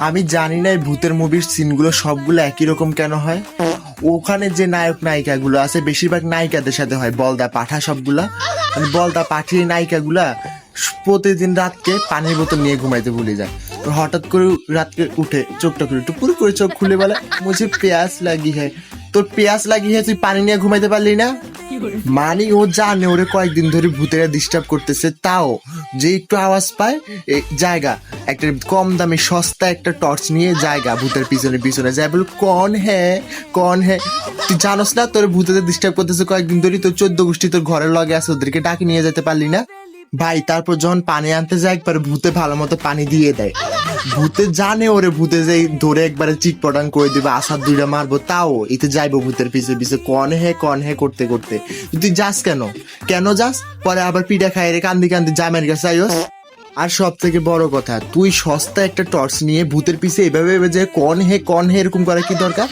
আমি জানি না এই ভূতের মুভির সিনগুলো সবগুলো একই রকম কেন হয়। ওখানে যে নায়ক নায়িকাগুলো আছে বেশিরভাগ নায়িকাদের সাথে হয় বলদা পাঠা সবগুলা, মানে বলদা পাঠিয়ে নায়িকাগুলা প্রতিদিন রাতকে পানির বোতল নিয়ে ঘুমাইতে ভুলে যায়। হঠাৎ করে রাতকে উঠে চোখটা করে একটু পুরো করে চোখ খুলে বলে মুঝে প্যাস লাগি হ্যায়। তোর প্যাস লাগি হ্যায় তুই পানি নিয়ে ঘুমাইতে পারলি না? মানে ও জানে ওরে কয়েকদিন ধরে ভূতেরা ডিস্টার্ব করতেছে, তাও যে একটু আওয়াজ পায় জায়গা একটা কম দামে সস্তা একটা টর্চ নিয়ে জায়গা ভূতের পিছনে পিছনে যায় বলে কন হ্যাঁ। তুই জানোস না তোর ভূতেদের ডিস্টার্ব করতেছে কয়েকদিন ধরে, তোর 14 গোষ্ঠী তোর ঘরের লগে আছে, ওদেরকে ডাকি নিয়ে যেতে পারলি না ভাই? তারপর যখন পানি আনতে যায় একবার ভূতে ভালো মতো পানি দিয়ে দেয়। ভূতে জানে ওরে ভূতে যে ধরে একবারে চিটপটাং করে দিবে, আসার দুইটা মারবো, তাও এতে যাইবো ভূতের পিছে পিছে কন হে করতে করতে। তুই যাস কেন যাস? পরে আবার পিঠা খাই রে কান্দি কান্দি জামের কাছে আইস। আর সব থেকে বড় কথা, তুই সস্তা একটা টর্চ নিয়ে ভূতের পিছে এভাবে যে কন হে এরকম করে কি দরকার?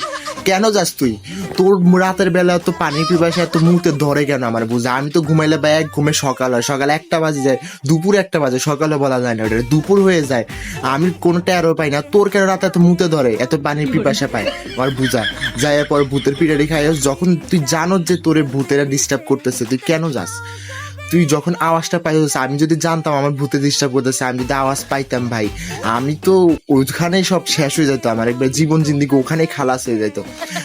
কেন যাস তুই? তোর রাতের বেলা তো পানির পিপাসা তো মুখে ধরে কেন আমার বুঝা? আমি তো ঘুমাইলে ব্যাগ ঘুমে সকাল হয়, সকাল 1টা বাজে যায়, দুপুর 1টা বাজে, সকালে বলা যায় না, ওটা দুপুর হয়ে যায়, আমি কোনো টেরও পাই না। তোর কেন রাতে এত মুখে ধরে, এত পানির পিপাসা পায় আমার বুঝা? যাই পর ভূতের পিঠারি খাই, যখন তুই জানো যে তোরে ভূতেরা ডিস্টার্ব করতেছে তুই কেন যাস? তুই যখন আওয়াজটা পাইছিস, আমি যদি জানতাম আমার ভূতে ডিস্টার্ব করতেছে, আমি যদি আওয়াজ পাইতাম ভাই, আমি তো ওইখানেই সব শেষ হয়ে যেত, আমার একবার জীবন জিন্দিগি ওখানেই খালাস হয়ে যেত।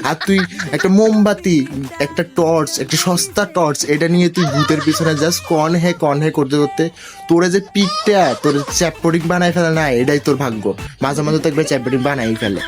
আর তুই একটা মোমবাতি, একটা টর্চ, একটা সস্তা টর্চ, এটা নিয়ে তুই ভূতের পিছনে যাস কন হে করতে করতে তোরে যে পিকটা তোর চ্যাপটিক বানাই ফেলে না, এটাই তোর ভাগ্য। মাঝে মাঝে তো একবার চ্যাপটিক বানাই ফেলে।